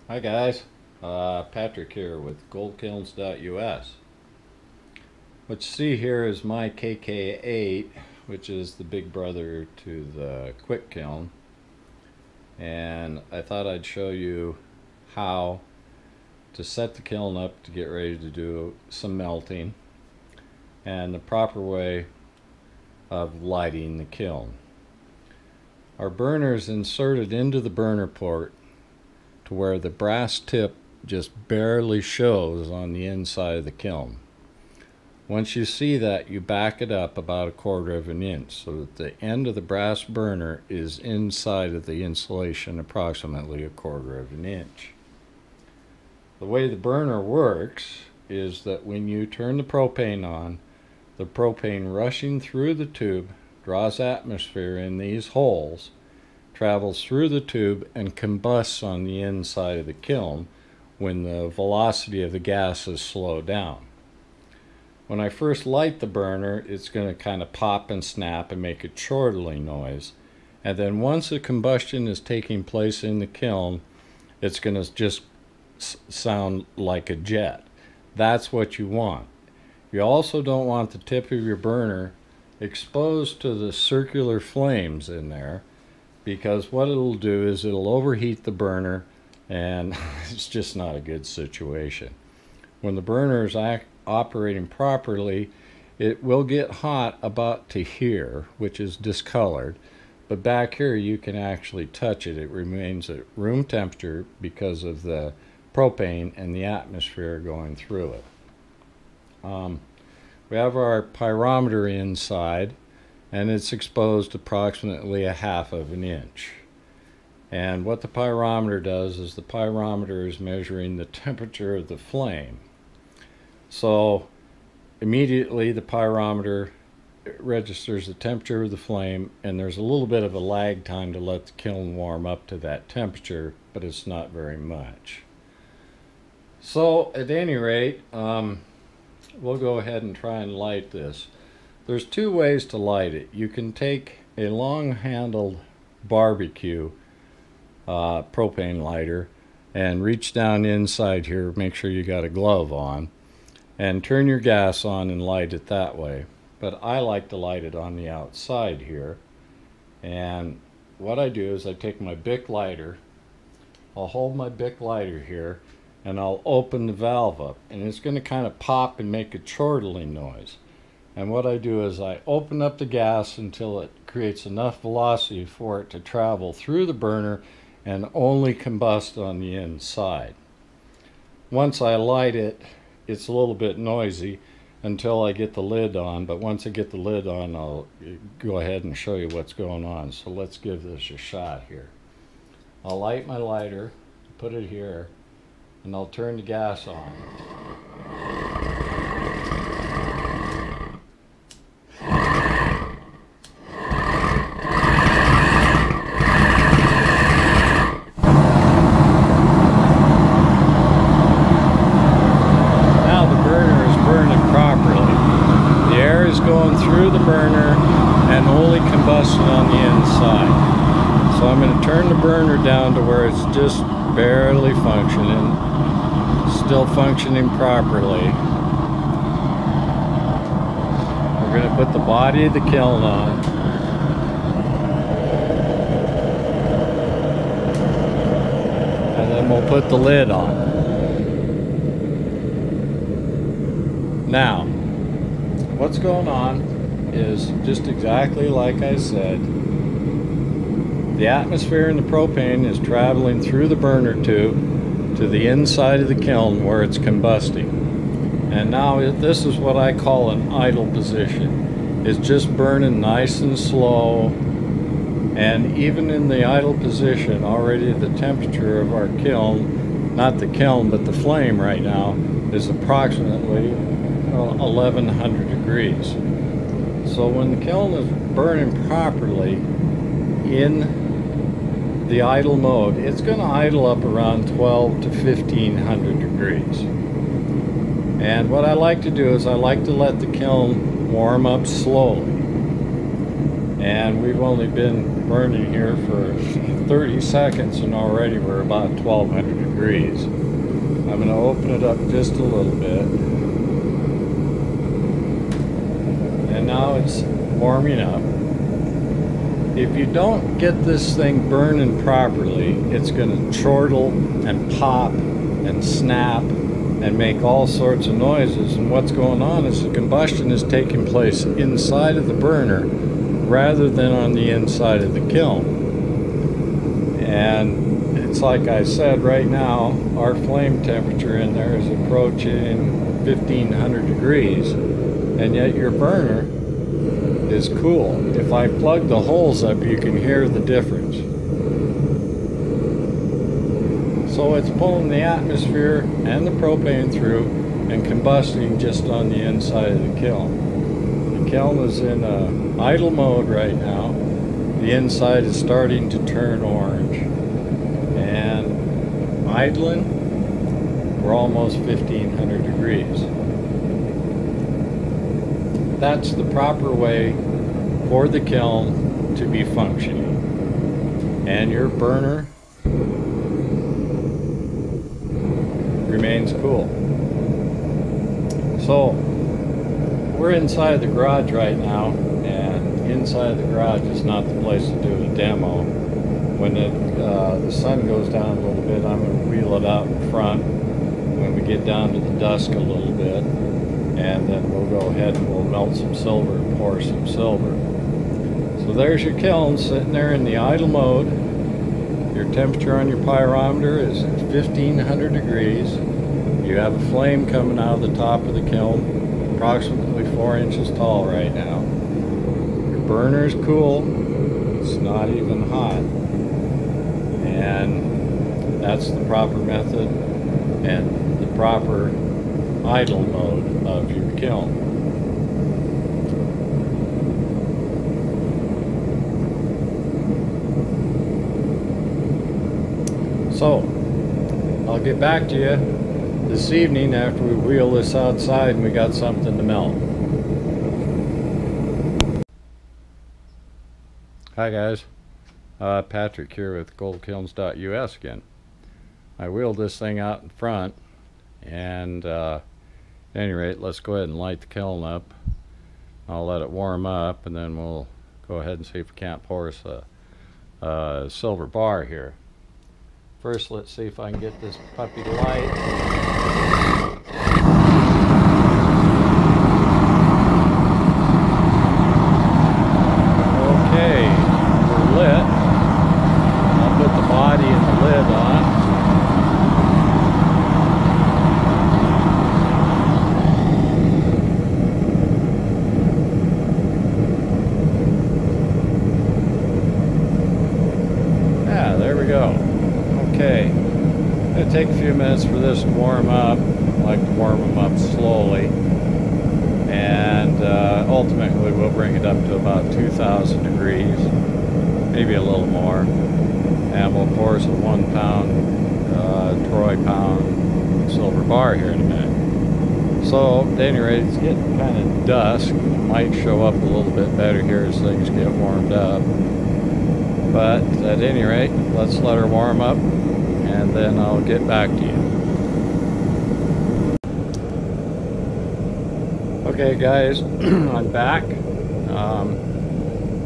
Hi guys, Patrick here with goldkilns.us. What you see here is my KK8, which is the big brother to the quick kiln, and I thought I'd show you how to set the kiln up to get ready to do some melting and the proper way of lighting the kiln. Our burner is inserted into the burner port to where the brass tip just barely shows on the inside of the kiln. Once you see that, you back it up about 1/4 of an inch so that the end of the brass burner is inside of the insulation approximately 1/4 of an inch. The way the burner works is that when you turn the propane on, the propane rushing through the tube draws atmosphere in these holes, travels through the tube, and combusts on the inside of the kiln when the velocity of the gases slow down. When I first light the burner, it's going to kind of pop and snap and make a chortling noise. And then once the combustion is taking place in the kiln, it's going to just sound like a jet. That's what you want. You also don't want the tip of your burner exposed to the circular flames in there, because what it'll do is it'll overheat the burner, and it's just not a good situation. When the burner is operating properly, it will get hot about to here, which is discolored, but back here you can actually touch it. It remains at room temperature because of the propane and the atmosphere going through it. We have our pyrometer inside, and it's exposed approximately 1/2 of an inch. And what the pyrometer does is the pyrometer is measuring the temperature of the flame. So immediately the pyrometer registers the temperature of the flame, and there's a little bit of a lag time to let the kiln warm up to that temperature, but it's not very much. So at any rate, we'll go ahead and try and light this. There's 2 ways to light it. You can take a long-handled barbecue propane lighter and reach down inside here, make sure you got a glove on, and turn your gas on and light it that way. But I like to light it on the outside here. And what I do is I take my Bic lighter, I'll hold my Bic lighter here, and I'll open the valve up, and it's going to kind of pop and make a chortling noise. And what I do is I open up the gas until it creates enough velocity for it to travel through the burner and only combust on the inside. Once I light it, it's a little bit noisy until I get the lid on, but once I get the lid on, I'll go ahead and show you what's going on. So let's give this a shot here. I'll light my lighter, put it here, and I'll turn the gas on. Going through the burner and only combustion on the inside. So I'm going to turn the burner down to where it's just barely functioning, still functioning properly. We're going to put the body of the kiln on. And then we'll put the lid on. Now, what's going on is just exactly like I said. The atmosphere in the propane is traveling through the burner tube to the inside of the kiln where it's combusting. And now this is what I call an idle position. It's just burning nice and slow. And even in the idle position, already the temperature of our kiln, not the kiln, but the flame right now, is approximately 1100 degrees. So when the kiln is burning properly in the idle mode, it's going to idle up around 12 to 1500 degrees. And what I like to do is I like to let the kiln warm up slowly. And we've only been burning here for 30 seconds and already we're about 1200 degrees. I'm going to open it up just a little bit. And now it's warming up. If you don't get this thing burning properly, it's going to chortle and pop and snap and make all sorts of noises. And what's going on is the combustion is taking place inside of the burner rather than on the inside of the kiln. And it's like I said, right now our flame temperature in there is approaching 1500 degrees, and yet your burner is cool. If I plug the holes up, you can hear the difference. So it's pulling the atmosphere and the propane through and combusting just on the inside of the kiln. The kiln is in idle mode right now. The inside is starting to turn orange. And idling, we're almost 1500 degrees. That's the proper way for the kiln to be functioning. And your burner remains cool. So we're inside the garage right now, and inside the garage is not the place to do a demo. When the sun goes down a little bit, I'm going to wheel it out in front when we get down to the dusk a little bit, and then we'll go ahead and we'll melt some silver and pour some silver. So there's your kiln sitting there in the idle mode. Your temperature on your pyrometer is 1500 degrees. You have a flame coming out of the top of the kiln, approximately 4 inches tall right now. Your burner is cool, it's not even hot. And that's the proper method and the proper idle mode of your kiln. So, I'll get back to you this evening after we wheel this outside and we got something to melt. Hi guys, Patrick here with goldkilns.us again. I wheeled this thing out in front, and at any rate, let's go ahead and light the kiln up. I'll let it warm up and then we'll go ahead and see if we can't pour us a silver bar here. First, let's see if I can get this puppy to light. Okay, we're lit. I'll put the body and the lid on. Yeah, there we go. Okay, it'll take a few minutes for this to warm up. I like to warm them up slowly, and ultimately we'll bring it up to about 2000 degrees, maybe a little more, and we'll pour us a 1 pound, troy pound silver bar here in a minute. So at any rate, it's getting kind of dusk. It might show up a little bit better here as things get warmed up. But at any rate, let's let her warm up, and then I'll get back to you. Okay guys, I'm back.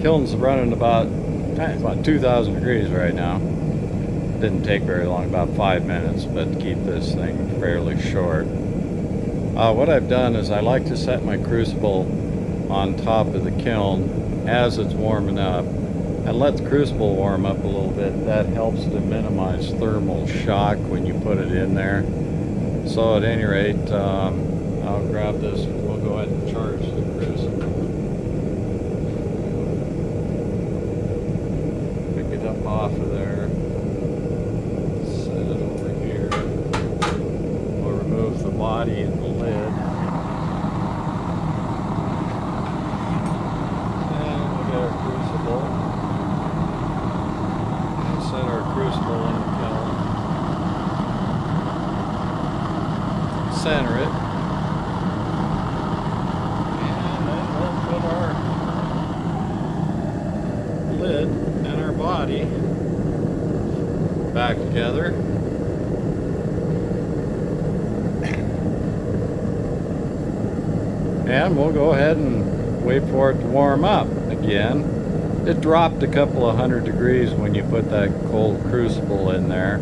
Kiln's running about 2000 degrees right now. Didn't take very long, about 5 minutes, but to keep this thing fairly short. What I've done is I like to set my crucible on top of the kiln as it's warming up, and let the crucible warm up a little bit. That helps to minimize thermal shock when you put it in there. So at any rate, I'll grab this and we'll go ahead and charge the crucible. Pick it up off of there. Set it over here. We'll remove the body and the lid. And we'll get our crucible. Set our crucible in the kiln. Center it. And then we'll put our lid and our body it back together. And we'll go ahead and wait for it to warm up again. It dropped a couple of 100 degrees when you put that cold crucible in there,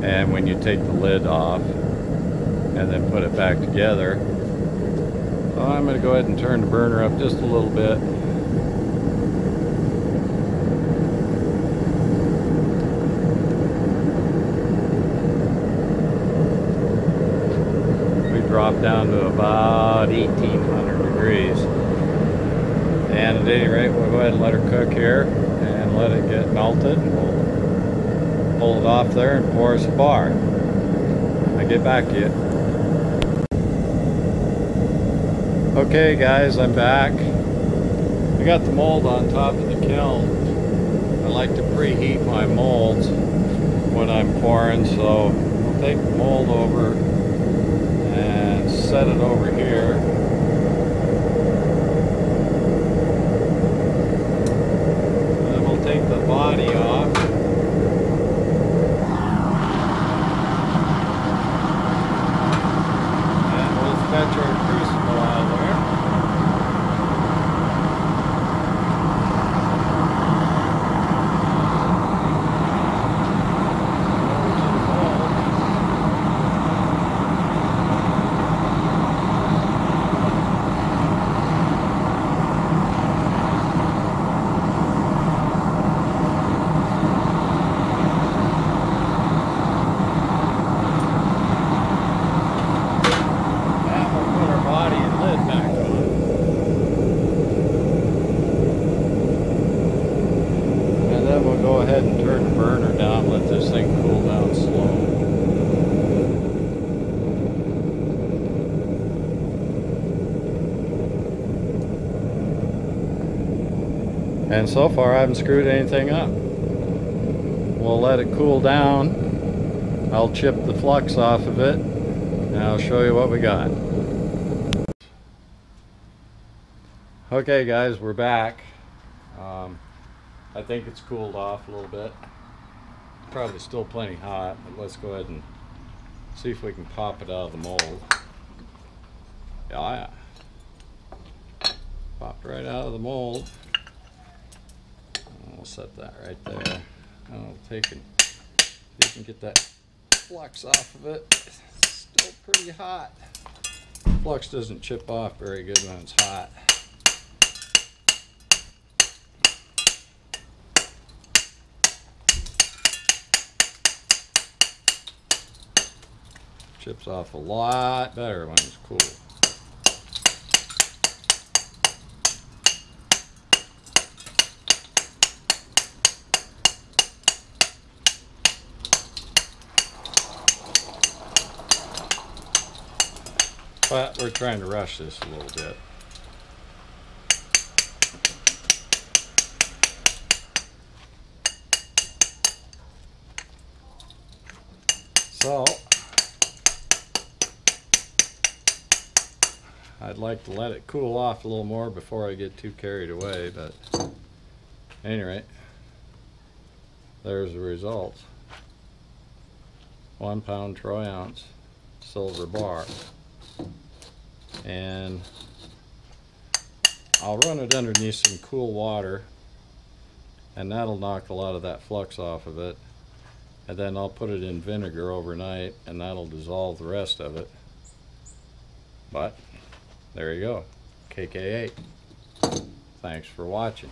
and when you take the lid off and then put it back together. So I'm going to go ahead and turn the burner up just a little bit. Drop down to about 1800 degrees, and at any rate we'll go ahead and let her cook here and let it get melted, and we'll pull it off there and pour us a bar. I'll get back to you. Okay guys, I'm back. I got the mold on top of the kiln. I like to preheat my molds when I'm pouring, so we'll take the mold over and set it over here. And then we'll take the body off. And we'll fetch our crucible out of there. Go ahead and turn the burner down, let this thing cool down slow. And so far I haven't screwed anything up. We'll let it cool down. I'll chip the flux off of it and I'll show you what we got. Okay guys, we're back. I think it's cooled off a little bit. Probably still plenty hot, but let's go ahead and see if we can pop it out of the mold. Yeah. Popped right out of the mold. We'll set that right there. And I'll take and see if we can get that flux off of it. It's still pretty hot. Flux doesn't chip off very good when it's hot. Chips off a lot better when it's cool. But we're trying to rush this a little bit. So I'd like to let it cool off a little more before I get too carried away, but at any rate, there's the results. 1 pound troy ounce silver bar. And I'll run it underneath some cool water, and that'll knock a lot of that flux off of it. And then I'll put it in vinegar overnight, and that'll dissolve the rest of it. But there you go, KK8. Thanks for watching.